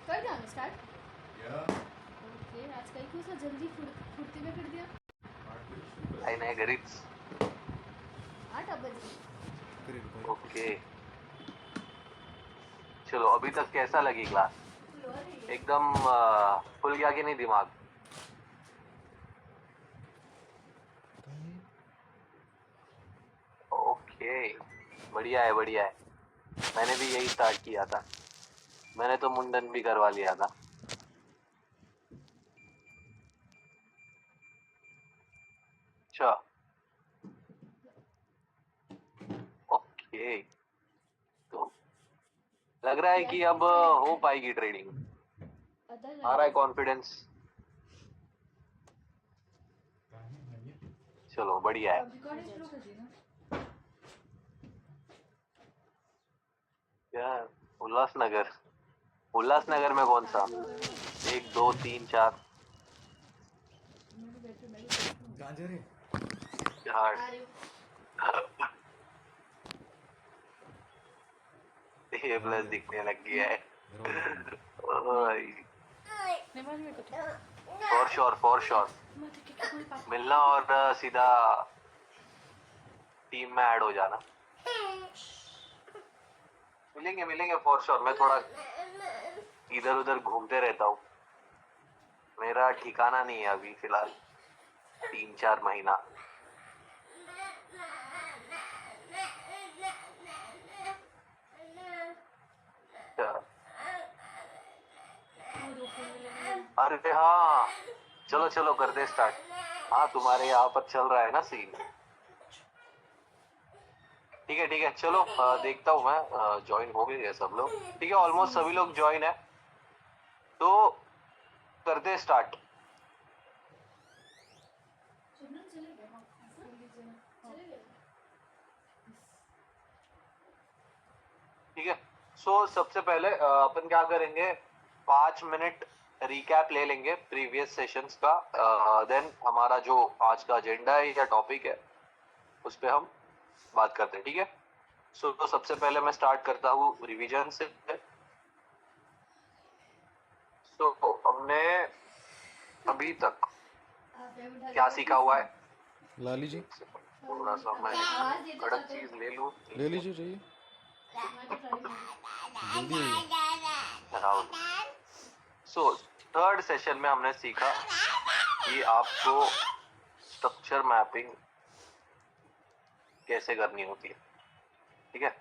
कर दिया हमने स्टार्ट या ओके आज काही क्यों सा जल्दी फुर्ती में कर दिया काही नाही घरीच 8 बजे ओके चलो अभी तक कैसा लगी क्लास एकदम खुल गया कि नहीं दिमाग ओके बढ़िया है मैंने भी यही स्टार्ट किया था मैंने तो मुंडन भी करवा लिया था अच्छा ओके तो लग रहा है कि अब हो पाएगी ट्रेडिंग आ रहा है कॉन्फिडेंस चलो बढ़िया है क्या उल्लासनगर में कौन सा 1 2 3 4 ये प्लस दिखने लग गया है फॉर श्योर मिलना और सीधा टीम में ऐड हो जाना मिलेंगे फॉर श्योर मैं थोड़ा इधर उधर घूमते रहता हूँ मेरा ठिकाना नहीं है अभी फिलहाल 3-4 महीना अरे हाँ चलो करते स्टार्ट हाँ तुम्हारे यहाँ पर चल रहा है ना सीन ठीक है चलो देखता हूँ मैं ज्वाइन हो गए सब लोग ठीक है ऑलमोस्ट सभी लोग ज्वाइन है तो करते स्टार्ट ठीक है सो सबसे पहले अपन क्या करेंगे 5 मिनट रिकैप ले लेंगे प्रीवियस सेशंस का देन हमारा जो आज का एजेंडा है या टॉपिक है उस पर हम बात करते हैं ठीक है सो तो सबसे पहले मैं स्टार्ट करता हूँ रिवीजन से सो हमने अभी तक क्या सीखा हुआ है लाली जी थोड़ा सा मैं कड़क चीज ले लूं ले लीजिए चाहिए जल्दी सो थर्ड सेशन में हमने सीखा कि आपको स्ट्रक्चर मैपिंग कैसे करनी होती है ठीक है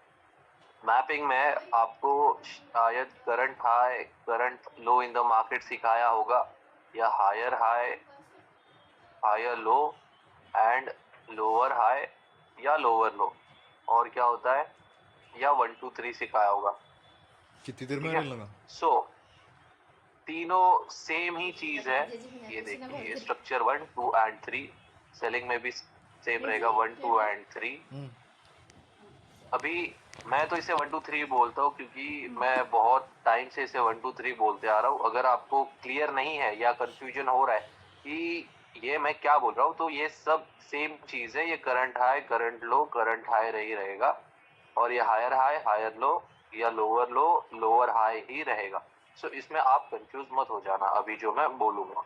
मैपिंग में आपको शायद current high current low in the market सिखाया होगा या higher high higher low and lower high या लोअर लो और क्या होता है या 1 2 3 सिखाया होगा कितनी देर में आने लगा सो तीनों सेम ही चीज है ये देखिए स्ट्रक्चर 1 2 एंड 3 सेलिंग में भी सेम रहेगा 1 2 एंड 3 अभी मैं तो इसे 1 2 3 बोलता हूँ क्योंकि मैं बहुत टाइम से इसे 1 2 3 बोलते आ रहा हूँ अगर आपको क्लियर नहीं है या कंफ्यूजन हो रहा है कि ये मैं क्या बोल रहा हूँ तो ये सब सेम चीज है ये करंट हाई करंट लो करंट हाई ही रहेगा और ये हायर हाई हायर लो या लोअर लो लोअर हाई ही रहेगा सो इसमें आप कंफ्यूज मत हो जाना अभी जो मैं बोलूंगा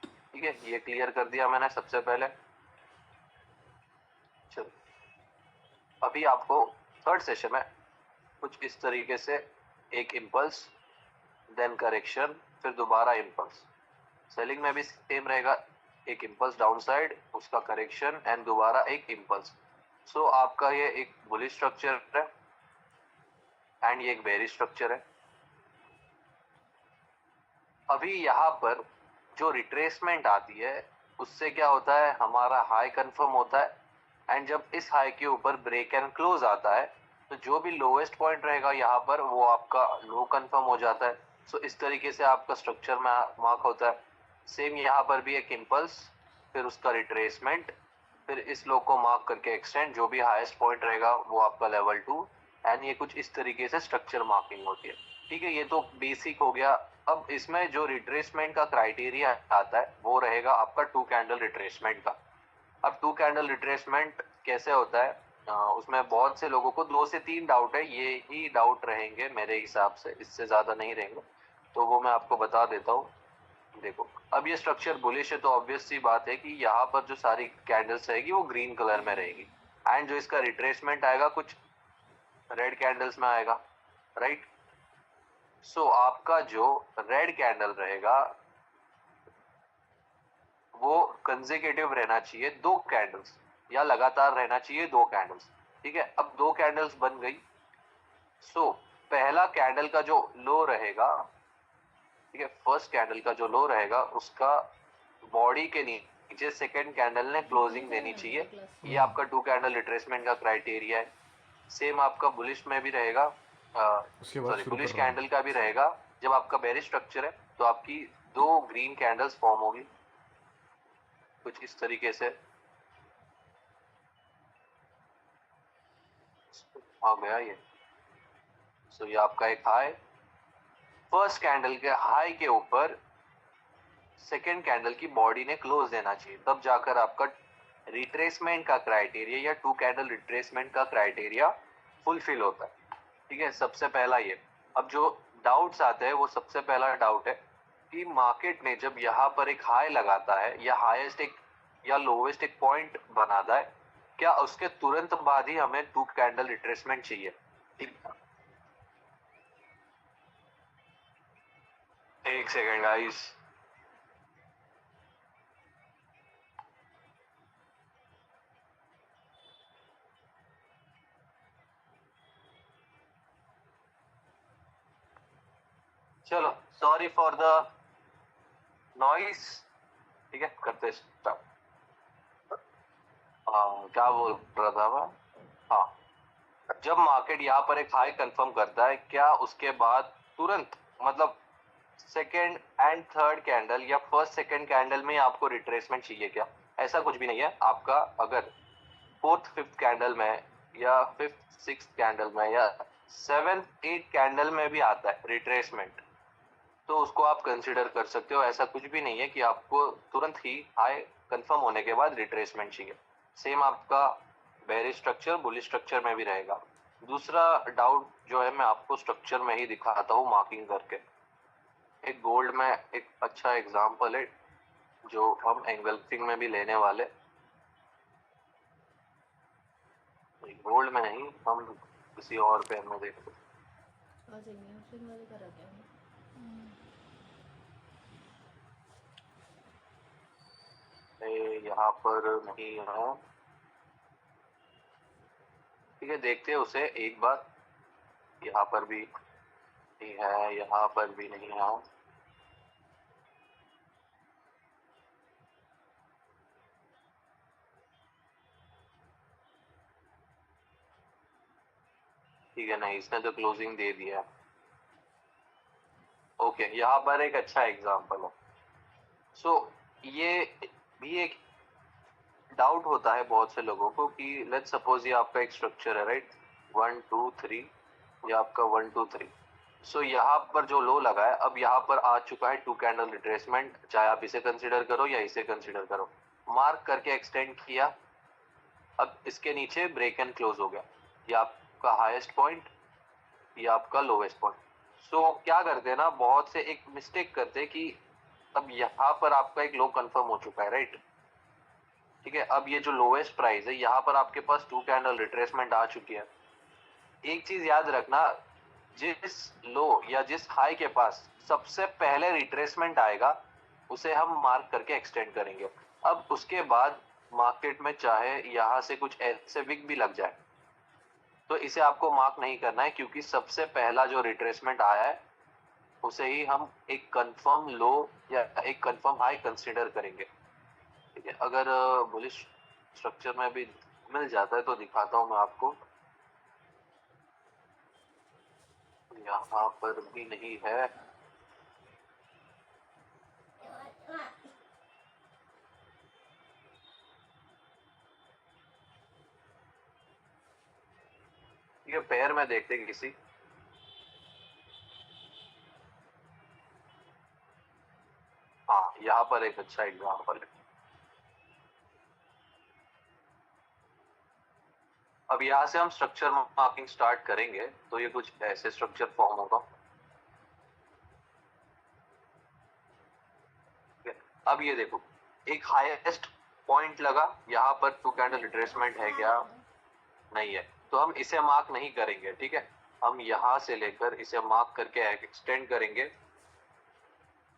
ठीक है ये क्लियर कर दिया मैंने सबसे पहले चलो अभी आपको थर्ड सेशन में कुछ इस तरीके से एक इम्पल्स देन करेक्शन फिर दोबारा इम्पल्स सेलिंग में भी सेम रहेगा एक इम्पल्स डाउन साइड उसका करेक्शन एंड दोबारा एक इम्पल्स सो आपका ये एक बुलिश स्ट्रक्चर है एंड ये एक बेरिश स्ट्रक्चर है अभी यहाँ पर जो रिट्रेसमेंट आती है उससे क्या होता है हमारा हाई कंफर्म होता है एंड जब इस हाई के ऊपर ब्रेक एंड क्लोज आता है तो जो भी लोएस्ट पॉइंट रहेगा यहाँ पर वो आपका लो कंफर्म हो जाता है सो इस तरीके से आपका स्ट्रक्चर में मार्क होता है सेम यहाँ पर भी एक इम्पल्स फिर उसका रिट्रेसमेंट फिर इस लो को मार्क करके एक्सटेंड जो भी हाईएस्ट पॉइंट रहेगा वो आपका लेवल 2 एंड ये कुछ इस तरीके से स्ट्रक्चर मार्किंग होती है ठीक है ये तो बेसिक हो गया अब इसमें जो रिट्रेसमेंट का क्राइटेरिया आता है वो रहेगा आपका 2 कैंडल रिट्रेसमेंट का अब 2 कैंडल रिट्रेसमेंट कैसे होता है उसमें बहुत से लोगों को 2 से 3 डाउट है ये ही डाउट रहेंगे मेरे हिसाब से इससे ज्यादा नहीं रहेंगे तो वो मैं आपको बता देता हूँ। देखो, अब ये स्ट्रक्चर बुलिश है तो ऑब्वियस सी बात है कि यहाँ पर जो सारी कैंडल्स रहेगी वो ग्रीन कलर में रहेगी, एंड जो इसका रिट्रेसमेंट आएगा कुछ रेड कैंडल्स में आएगा, राइट। सो आपका जो रेड कैंडल रहेगा वो कंसेक्यूटिव रहना चाहिए, 2 कैंडल्स, या लगातार रहना चाहिए 2 कैंडल्स। ठीक है, अब 2 कैंडल्स बन गई। सो पहला कैंडल का जो लो रहेगा, ठीक है, फर्स्ट कैंडल का जो लो रहेगा उसका बॉडी के नीचे सेकंड कैंडल ने क्लोजिंग देनी चाहिए। ये आपका 2 कैंडल रिट्रेसमेंट का क्राइटेरिया है। सेम आपका बुलिश में भी रहेगा, उसके बाद शुरू बुलिश कर रहा हूँ। कैंडल का भी रहेगा। जब आपका बेरिश स्ट्रक्चर है तो आपकी 2 ग्रीन कैंडल्स फॉर्म होगी कुछ इस तरीके से। आ गया ये। सो ये आपका एक हाई, फर्स्ट कैंडल के हाई के ऊपर सेकेंड कैंडल की बॉडी ने क्लोज देना चाहिए, तब जाकर आपका रिट्रेसमेंट का क्राइटेरिया या 2 कैंडल रिट्रेसमेंट का क्राइटेरिया फुलफिल होता है। ठीक है, सबसे पहला ये। अब जो डाउट्स आते हैं वो सबसे पहला डाउट है कि मार्केट ने जब यहाँ पर एक हाई लगाता है या हाईएस्ट एक या लोवेस्ट एक पॉइंट बनाता है, क्या उसके तुरंत बाद ही हमें 2 कैंडल रिट्रेसमेंट चाहिए? एक सेकेंड गाइस। चलो, सॉरी फॉर द नॉइस। ठीक है, करते स्टार्ट। क्या बोल रहा था मैं? हाँ, जब मार्केट यहाँ पर एक हाई कंफर्म करता है, क्या उसके बाद तुरंत, मतलब सेकेंड एंड थर्ड कैंडल या फर्स्ट सेकेंड कैंडल में आपको रिट्रेसमेंट चाहिए क्या? ऐसा कुछ भी नहीं है। आपका अगर फोर्थ फिफ्थ कैंडल में या फिफ्थ सिक्स कैंडल में या सेवेंथ एट कैंडल में भी आता है रिट्रेसमेंट, तो उसको आप कंसिडर कर सकते हो। ऐसा कुछ भी नहीं है कि आपको तुरंत ही हाई कंफर्म होने के बाद रिट्रेसमेंट चाहिए। सेम आपका बेरिश स्ट्रक्चर बुलिश स्ट्रक्चर में भी रहेगा। दूसरा डाउट जो है मैं आपको स्ट्रक्चर में ही दिखाता हूँ मार्किंग करके। एक गोल्ड में एक अच्छा एग्जांपल है जो हम एंगल्फिंग में भी लेने वाले। गोल्ड में नहीं, हम किसी और पेन में देखते। आ जाइए, फिर वाले करा क्या है? यहाँ पर नहीं है। ठीक है, देखते हैं उसे एक बार। यहाँ पर भी नहीं है, यहाँ पर भी नहीं है। ठीक है, नहीं, इसने तो क्लोजिंग दे दिया। ओके, यहाँ पर एक अच्छा एग्जांपल है। सो ये भी एक डाउट होता है बहुत से लोगों को कि लेट्स सपोज ये आपका एक स्ट्रक्चर है, राइट, 1 2 3, ये आपका 1 2 3। सो यहाँ पर जो लो लगा है, अब यहाँ पर आ चुका है 2 कैंडल रिट्रेसमेंट, चाहे आप इसे कंसिडर करो या इसे कंसिडर करो। मार्क करके एक्सटेंड किया, अब इसके नीचे ब्रेक एंड क्लोज हो गया। ये आपका हाईएस्ट पॉइंट, ये आपका लोवेस्ट पॉइंट। सो क्या करते हैं ना, बहुत से एक मिस्टेक करते हैं कि अब यहाँ पर आपका एक लो कंफर्म हो चुका है, राइट। ठीक है, अब ये जो लोवेस्ट प्राइस है यहाँ पर आपके पास 2 कैंडल रिट्रेसमेंट आ चुकी है। एक चीज याद रखना, जिस लो या जिस हाई के पास सबसे पहले रिट्रेसमेंट आएगा उसे हम मार्क करके एक्सटेंड करेंगे। अब उसके बाद मार्केट में चाहे यहाँ से कुछ ऐसे विक भी लग जाए तो इसे आपको मार्क नहीं करना है, क्योंकि सबसे पहला जो रिट्रेसमेंट आया है उसे ही हम एक कंफर्म लो या एक कंफर्म हाई कंसीडर करेंगे। ठीक है, अगर बुलिश स्ट्रक्चर में भी मिल जाता है तो दिखाता हूँ मैं आपको। यहाँ पर भी नहीं है। ये पैर में देखते हैं किसी। हाँ, यहाँ पर एक अच्छा एग्जाम्पल है। अब यहाँ से हम स्ट्रक्चर मार्किंग स्टार्ट करेंगे तो ये कुछ ऐसे स्ट्रक्चर फॉर्म होगा। अब ये देखो एक हाईएस्ट पॉइंट लगा, यहाँ पर 2 कैंडल रिट्रेसमेंट है क्या? नहीं है, तो हम इसे मार्क नहीं करेंगे, ठीक है। हम यहाँ से लेकर इसे मार्क करके एक्सटेंड करेंगे।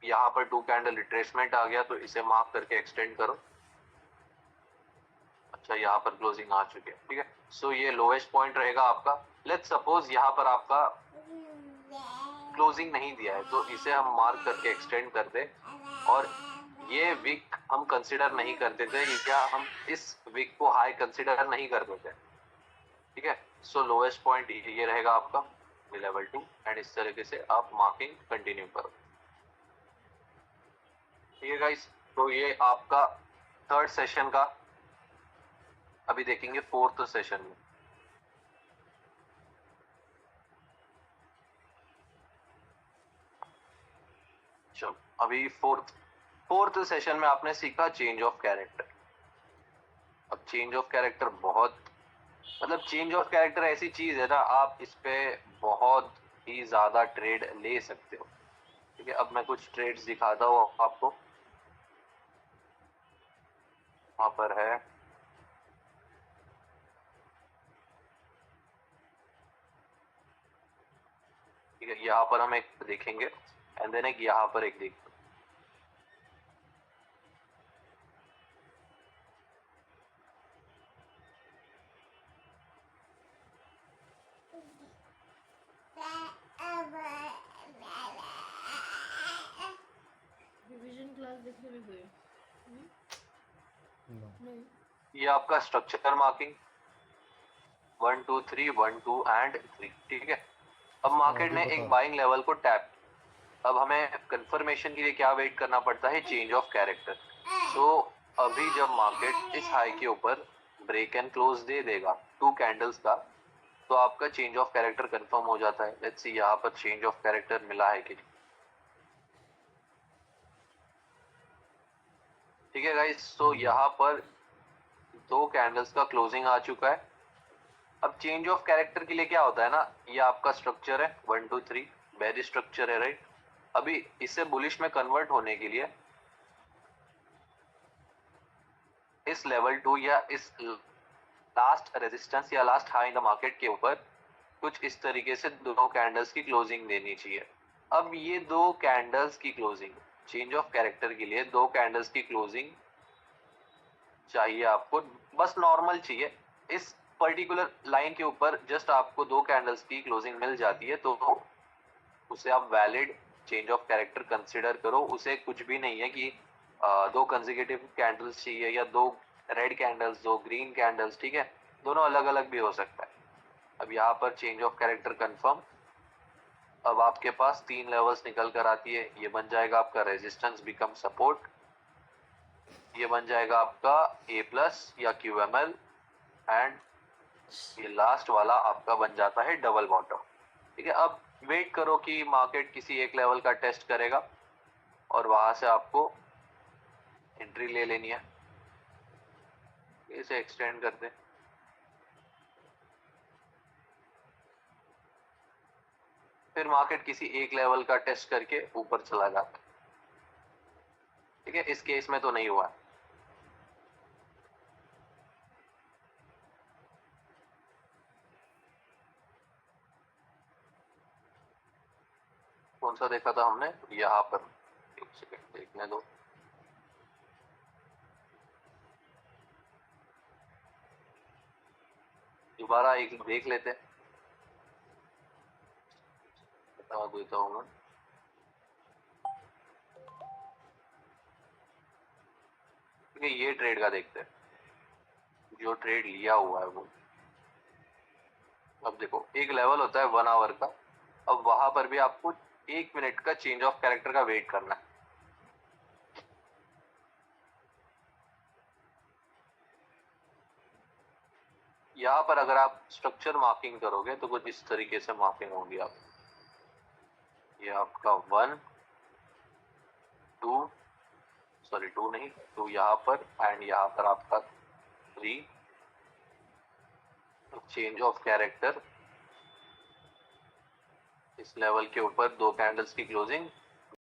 यहाँ पर 2 कैंडल रिट्रेसमेंट आ गया तो इसे मार्क करके एक्सटेंड करो। अच्छा, यहाँ पर क्लोजिंग आ चुकी है, ठीक है। सो ये लोएस्ट पॉइंट रहेगा आपका। लेट्स सपोज यहाँ पर आपका क्लोजिंग नहीं दिया है, तो इसे हम मार्क करके एक्सटेंड कर दे। और ये विक हम कंसिडर नहीं करते थे, या हम इस विक को हाई कंसिडर नहीं करते थे, ठीक है। सो लोएस्ट पॉइंट ये रहेगा आपका लेवल 2, एंड इस तरीके से आप मार्किंग कंटिन्यू करो, ठीक है गाइस। तो ये आपका थर्ड सेशन का, अभी देखेंगे फोर्थ सेशन में। चलो अभी फोर्थ सेशन में आपने सीखा चेंज ऑफ कैरेक्टर। अब चेंज ऑफ कैरेक्टर बहुत, मतलब चेंज ऑफ कैरेक्टर ऐसी चीज है ना, आप इस पे बहुत ही ज्यादा ट्रेड ले सकते हो, ठीक है। अब मैं कुछ ट्रेड्स दिखाता हूँ आपको। वहां पर है, ठीक है। यहाँ पर हम एक देखेंगे एंड देन एक यहाँ पर एक देखेंगे। रिवीजन क्लास देखने में हुए नहीं। ये आपका स्ट्रक्चर मार्किंग 1 2 3 1 2 एंड 3, ठीक है। अब मार्केट ने एक बाइंग लेवल को टैप, अब हमें कंफर्मेशन के लिए क्या वेट करना पड़ता है? Change of character. सो अभी जब मार्केट इस हाई के ऊपर ब्रेक एंड क्लोज दे देगा 2 कैंडल्स का, तो आपका चेंज ऑफ कैरेक्टर कंफर्म हो जाता है। लेट्स सी यहाँ पर चेंज ऑफ कैरेक्टर मिला है कि, ठीक है गाइस। तो यहाँ पर 2 कैंडल्स का क्लोजिंग आ चुका है। अब चेंज ऑफ कैरेक्टर के लिए क्या होता है ना, ये आपका स्ट्रक्चर है 1 2 3, बेरिश स्ट्रक्चर है, राइट। अभी इससे बुलिश में कन्वर्ट होने के लिए इस लेवल 2 या इस लास्ट रेजिस्टेंस या last high in the market के ऊपर कुछ इस तरीके से 2 कैंडल्स की क्लोजिंग देनी चाहिए। अब ये 2 कैंडल्स की क्लोजिंग चेंज ऑफ कैरेक्टर के लिए 2 कैंडल्स की क्लोजिंग चाहिए आपको, बस नॉर्मल चाहिए। इस पर्टिकुलर लाइन के ऊपर जस्ट आपको 2 कैंडल्स की क्लोजिंग मिल जाती है तो उसे आप valid change of character consider करो। उसे कुछ भी नहीं है कि 2 कंसेक्यूटिव कैंडल्स चाहिए या 2 रेड कैंडल्स, 2 ग्रीन कैंडल्स, ठीक है। दोनों अलग अलग भी हो सकता है। अब यहाँ पर चेंज ऑफ कैरेक्टर कंफर्म। अब आपके पास 3 लेवल्स निकल कर आती है। ये बन जाएगा आपका रेजिस्टेंस बिकम सपोर्ट, ये बन जाएगा आपका ए प्लस या QML, एंड ये लास्ट वाला आपका बन जाता है डबल बॉटम, ठीक है। अब वेट करो कि मार्केट किसी एक लेवल का टेस्ट करेगा और वहां से आपको एंट्री ले लेनी है। इसे एक्सटेंड कर दे, फिर मार्केट किसी एक लेवल का टेस्ट करके ऊपर चला जाता है, ठीक है। इस केस में तो नहीं हुआ। कौन सा देखा था हमने? यहाँ पर, एक सेकंड देखने दो। दोबारा एक देख लेते हैं, बता देता हूँ मैं। ठीक है, ये ट्रेड का देखते हैं, जो ट्रेड लिया हुआ है वो। अब देखो एक लेवल होता है 1 आवर का, अब वहां पर भी आपको 1 मिनट का चेंज ऑफ कैरेक्टर का वेट करना है। यहाँ पर अगर आप स्ट्रक्चर मार्किंग करोगे तो कुछ इस तरीके से मार्किंग होगी। आप ये आपका 1 2, सॉरी 2 नहीं, 2 यहाँ पर एंड यहाँ पर आपका 3, चेंज ऑफ कैरेक्टर इस लेवल के ऊपर 2 कैंडल्स की क्लोजिंग